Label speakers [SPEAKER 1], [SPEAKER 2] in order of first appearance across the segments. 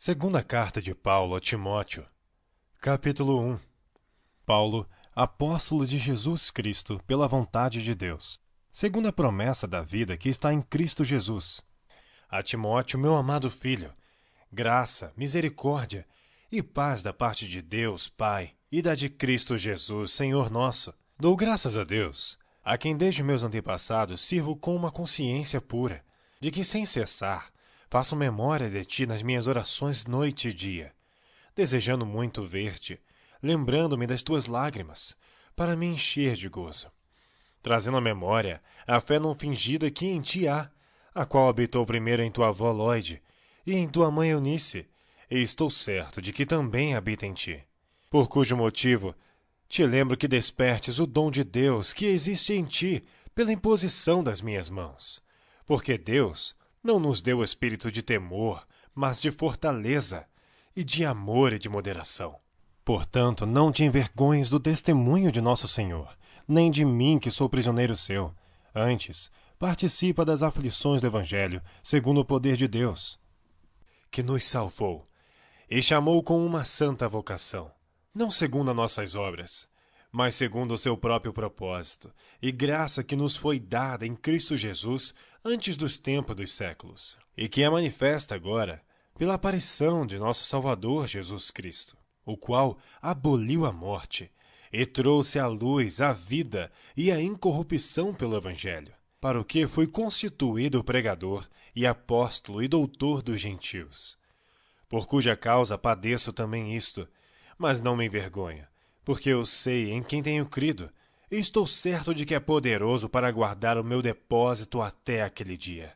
[SPEAKER 1] Segunda carta de Paulo a Timóteo, capítulo 1. Paulo, apóstolo de Jesus Cristo, pela vontade de Deus, segundo a promessa da vida que está em Cristo Jesus. A Timóteo, meu amado filho, graça, misericórdia e paz da parte de Deus, Pai, e da de Cristo Jesus, Senhor nosso. Dou graças a Deus, a quem desde meus antepassados sirvo com uma consciência pura, de que sem cessar faço memória de ti nas minhas orações noite e dia, desejando muito ver-te, lembrando-me das tuas lágrimas, para me encher de gozo, trazendo à memória a fé não fingida que em ti há, a qual habitou primeiro em tua avó Lóide e em tua mãe Eunice, e estou certo de que também habita em ti. Por cujo motivo te lembro que despertes o dom de Deus que existe em ti pela imposição das minhas mãos, porque Deus não nos deu espírito de temor, mas de fortaleza, e de amor e de moderação. Portanto, não te envergonhes do testemunho de nosso Senhor, nem de mim que sou prisioneiro seu. Antes, participa das aflições do Evangelho, segundo o poder de Deus, que nos salvou e chamou com uma santa vocação, não segundo as nossas obras, mas segundo o seu próprio propósito e graça que nos foi dada em Cristo Jesus antes dos tempos dos séculos, e que é manifesta agora pela aparição de nosso Salvador Jesus Cristo, o qual aboliu a morte e trouxe à luz a vida e a incorrupção pelo Evangelho, para o que foi constituído pregador e apóstolo e doutor dos gentios, por cuja causa padeço também isto, mas não me envergonho, porque eu sei em quem tenho crido, e estou certo de que é poderoso para guardar o meu depósito até aquele dia.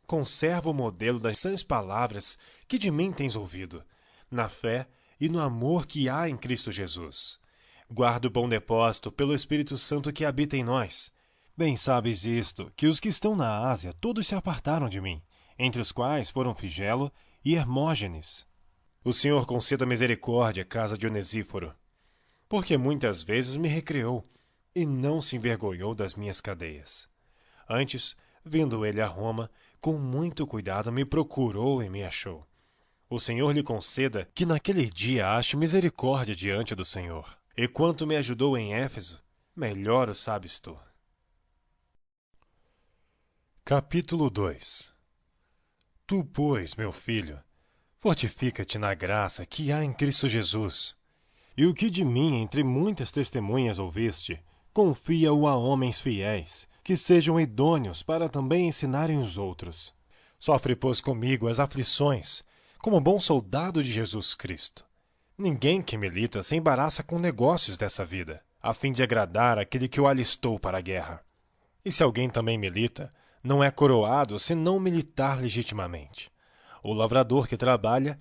[SPEAKER 1] Conservo o modelo das sãs palavras que de mim tens ouvido, na fé e no amor que há em Cristo Jesus. Guardo o bom depósito pelo Espírito Santo que habita em nós. Bem sabes isto, que os que estão na Ásia todos se apartaram de mim, entre os quais foram Figelo e Hermógenes. O Senhor conceda misericórdia à casa de Onesíforo, porque muitas vezes me recreou e não se envergonhou das minhas cadeias. Antes, vindo ele a Roma, com muito cuidado me procurou e me achou. O Senhor lhe conceda que naquele dia ache misericórdia diante do Senhor. E quanto me ajudou em Éfeso, melhor o sabes tu. Capítulo 2. Tu, pois, meu filho, fortifica-te na graça que há em Cristo Jesus. E o que de mim entre muitas testemunhas ouviste, confia-o a homens fiéis, que sejam idôneos para também ensinarem os outros. Sofre, pois, comigo as aflições, como bom soldado de Jesus Cristo. Ninguém que milita se embaraça com negócios dessa vida, a fim de agradar aquele que o alistou para a guerra. E se alguém também milita, não é coroado se não militar legitimamente. O lavrador que trabalha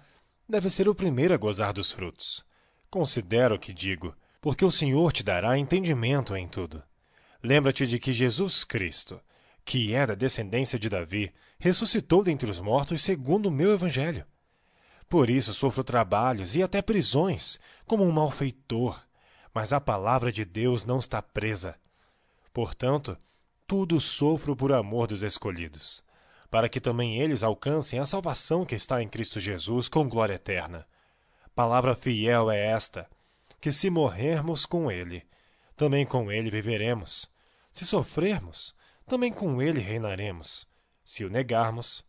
[SPEAKER 1] deve ser o primeiro a gozar dos frutos. Considera o que digo, porque o Senhor te dará entendimento em tudo. Lembra-te de que Jesus Cristo, que é da descendência de Davi, ressuscitou dentre os mortos segundo o meu evangelho. Por isso sofro trabalhos e até prisões, como um malfeitor, mas a palavra de Deus não está presa. Portanto, tudo sofro por amor dos escolhidos, para que também eles alcancem a salvação que está em Cristo Jesus com glória eterna. Palavra fiel é esta, que se morrermos com ele, também com ele viveremos. Se sofrermos, também com ele reinaremos. Se o negarmos,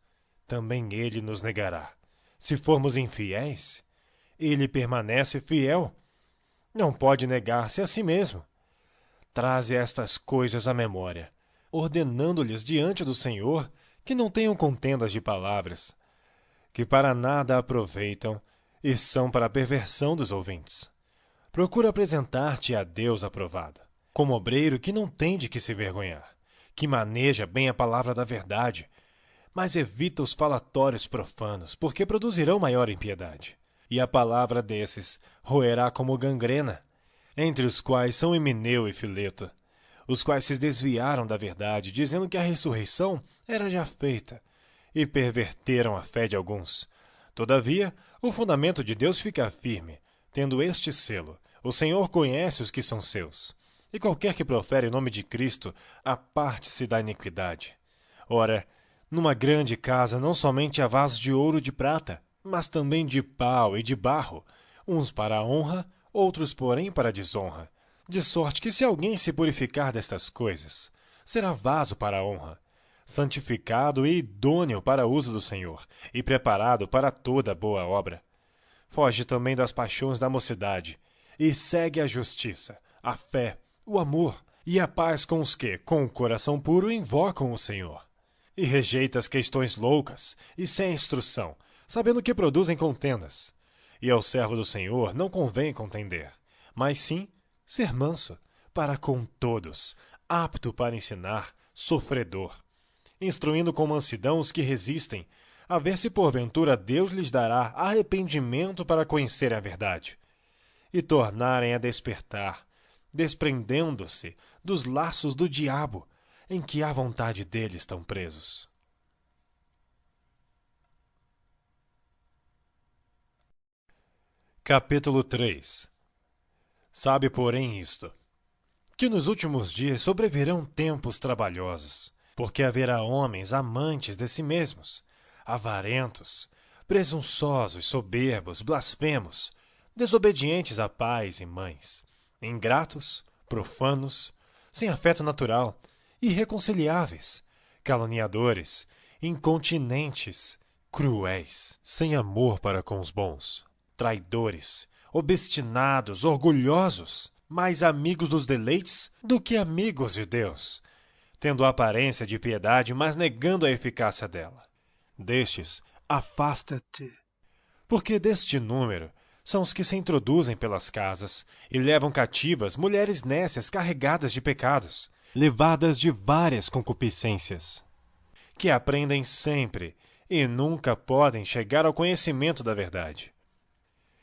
[SPEAKER 1] também ele nos negará. Se formos infiéis, ele permanece fiel. Não pode negar-se a si mesmo. Traze estas coisas à memória, ordenando-lhes diante do Senhor que não tenham contendas de palavras, que para nada aproveitam e são para a perversão dos ouvintes. Procura apresentar-te a Deus aprovado, como obreiro que não tem de que se vergonhar, que maneja bem a palavra da verdade, mas evita os falatórios profanos, porque produzirão maior impiedade. E a palavra desses roerá como gangrena, entre os quais são Emineu e Fileto, os quais se desviaram da verdade, dizendo que a ressurreição era já feita, e perverteram a fé de alguns. Todavia, o fundamento de Deus fica firme, tendo este selo: o Senhor conhece os que são seus. E qualquer que profere o nome de Cristo, aparte-se da iniquidade. Ora, numa grande casa não somente há vasos de ouro e de prata, mas também de pau e de barro, uns para a honra, outros, porém, para a desonra. De sorte que, se alguém se purificar destas coisas, será vaso para a honra, santificado e idôneo para o uso do Senhor, e preparado para toda boa obra. Foge também das paixões da mocidade, e segue a justiça, a fé, o amor e a paz com os que, com o coração puro, invocam o Senhor. E rejeita as questões loucas e sem instrução, sabendo que produzem contendas. E ao servo do Senhor não convém contender, mas sim ser manso, para com todos, apto para ensinar, sofredor, instruindo com mansidão os que resistem, a ver se porventura Deus lhes dará arrependimento para conhecerem a verdade, e tornarem a despertar, desprendendo-se dos laços do diabo, em que à vontade dele estão presos. Capítulo 3. Sabe, porém, isto, que nos últimos dias sobrevirão tempos trabalhosos, porque haverá homens amantes de si mesmos, avarentos, presunçosos, soberbos, blasfemos, desobedientes a pais e mães, ingratos, profanos, sem afeto natural, irreconciliáveis, caluniadores, incontinentes, cruéis, sem amor para com os bons, traidores, obstinados, orgulhosos, mais amigos dos deleites do que amigos de Deus, tendo a aparência de piedade, mas negando a eficácia dela. Destes, afasta-te, porque deste número são os que se introduzem pelas casas e levam cativas mulheres nécias carregadas de pecados, levadas de várias concupiscências, que aprendem sempre e nunca podem chegar ao conhecimento da verdade.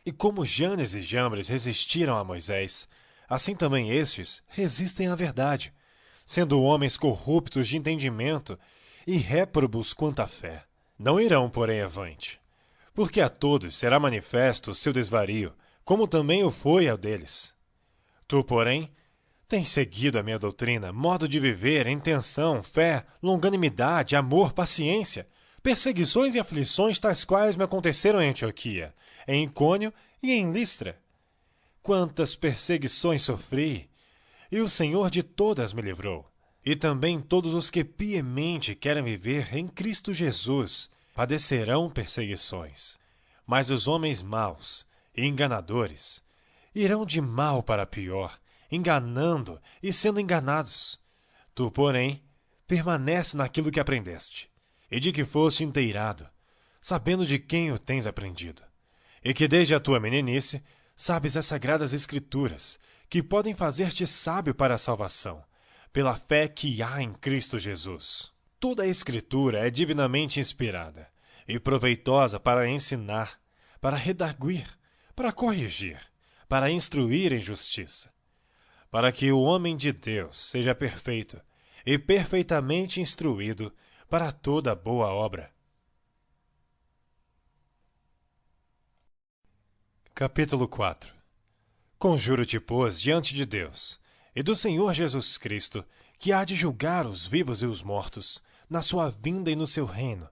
[SPEAKER 1] E como Janes e Jambres resistiram a Moisés, assim também estes resistem à verdade, sendo homens corruptos de entendimento e réprobos quanto à fé. Não irão, porém, avante, porque a todos será manifesto o seu desvario, como também o foi ao deles. Tu, porém, tens seguido a minha doutrina, modo de viver, intenção, fé, longanimidade, amor, paciência, perseguições e aflições tais quais me aconteceram em Antioquia, em Icônio e em Listra. Quantas perseguições sofri, e o Senhor de todas me livrou. E também todos os que piamente querem viver em Cristo Jesus padecerão perseguições. Mas os homens maus e enganadores irão de mal para pior, enganando e sendo enganados. Tu, porém, permanece naquilo que aprendeste, e de que foste inteirado, sabendo de quem o tens aprendido, e que desde a tua meninice sabes as sagradas Escrituras, que podem fazer-te sábio para a salvação, pela fé que há em Cristo Jesus. Toda a Escritura é divinamente inspirada e proveitosa para ensinar, para redarguir, para corrigir, para instruir em justiça, para que o homem de Deus seja perfeito e perfeitamente instruído para toda boa obra. Capítulo 4. Conjuro-te, pois, diante de Deus e do Senhor Jesus Cristo, que há de julgar os vivos e os mortos, na sua vinda e no seu reino,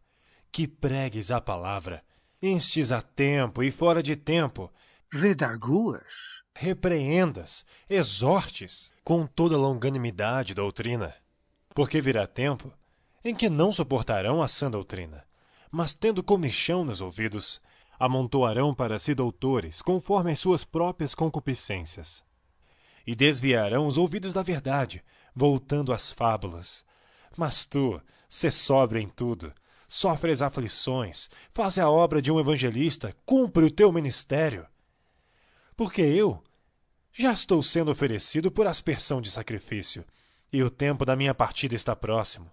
[SPEAKER 1] que pregues a palavra, instes a tempo e fora de tempo,
[SPEAKER 2] redarguas,
[SPEAKER 1] repreendas, exortes, com toda longanimidade e doutrina. Porque virá tempo em que não suportarão a sã doutrina, mas tendo comichão nos ouvidos, amontoarão para si doutores, conforme as suas próprias concupiscências. E desviarão os ouvidos da verdade, voltando às fábulas. Mas tu, sê sóbrio em tudo, sofres aflições, faz a obra de um evangelista, cumpre o teu ministério. Porque eu já estou sendo oferecido por aspersão de sacrifício, e o tempo da minha partida está próximo.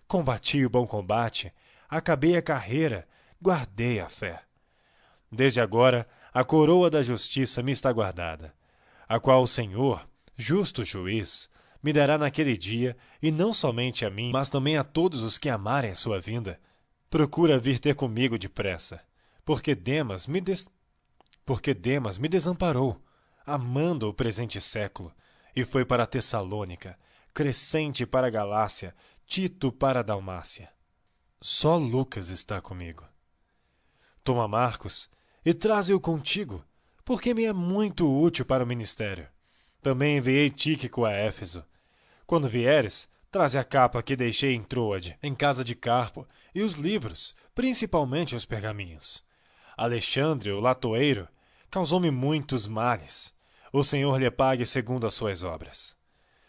[SPEAKER 1] Combati o bom combate, acabei a carreira, guardei a fé. Desde agora, a coroa da justiça me está guardada, a qual o Senhor, justo juiz, me dará naquele dia, e não somente a mim, mas também a todos os que amarem a sua vinda. Procura vir ter comigo depressa, porque Demas me desamparou, amando o presente século, e foi para Tessalônica, Crescente para a Galácia, Tito para a Dalmácia. Só Lucas está comigo. Toma Marcos e traze-o contigo, porque me é muito útil para o ministério. Também enviei Tíquico a Éfeso. Quando vieres, traze a capa que deixei em Troade, em casa de Carpo, e os livros, principalmente os pergaminhos. Alexandre, o latoeiro, causou-me muitos males. O Senhor lhe pague segundo as suas obras.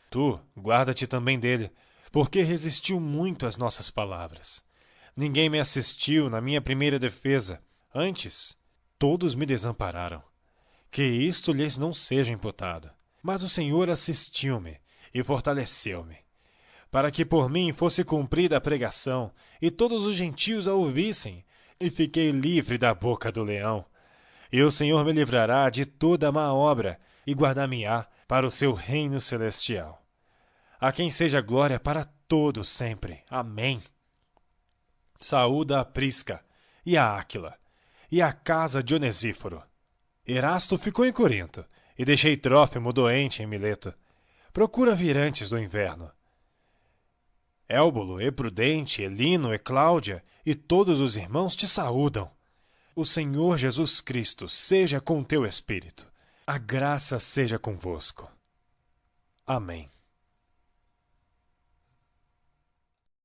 [SPEAKER 1] Tu, guarda-te também dele, porque resistiu muito às nossas palavras. Ninguém me assistiu na minha primeira defesa. Antes, todos me desampararam. Que isto lhes não seja imputado. Mas o Senhor assistiu-me e fortaleceu-me, para que por mim fosse cumprida a pregação, e todos os gentios a ouvissem, e fiquei livre da boca do leão. E o Senhor me livrará de toda má obra, e guardar-me-á para o seu reino celestial. A quem seja glória para todo sempre. Amém. Saúda a Prisca, e a Áquila, e a casa de Onesíforo. Erasto ficou em Corinto, e deixei Trófimo doente em Mileto. Procura vir antes do inverno. Élbulo, e Prudente, e Lino, e Cláudia, e todos os irmãos te saúdam. O Senhor Jesus Cristo seja com teu espírito. A graça seja convosco. Amém.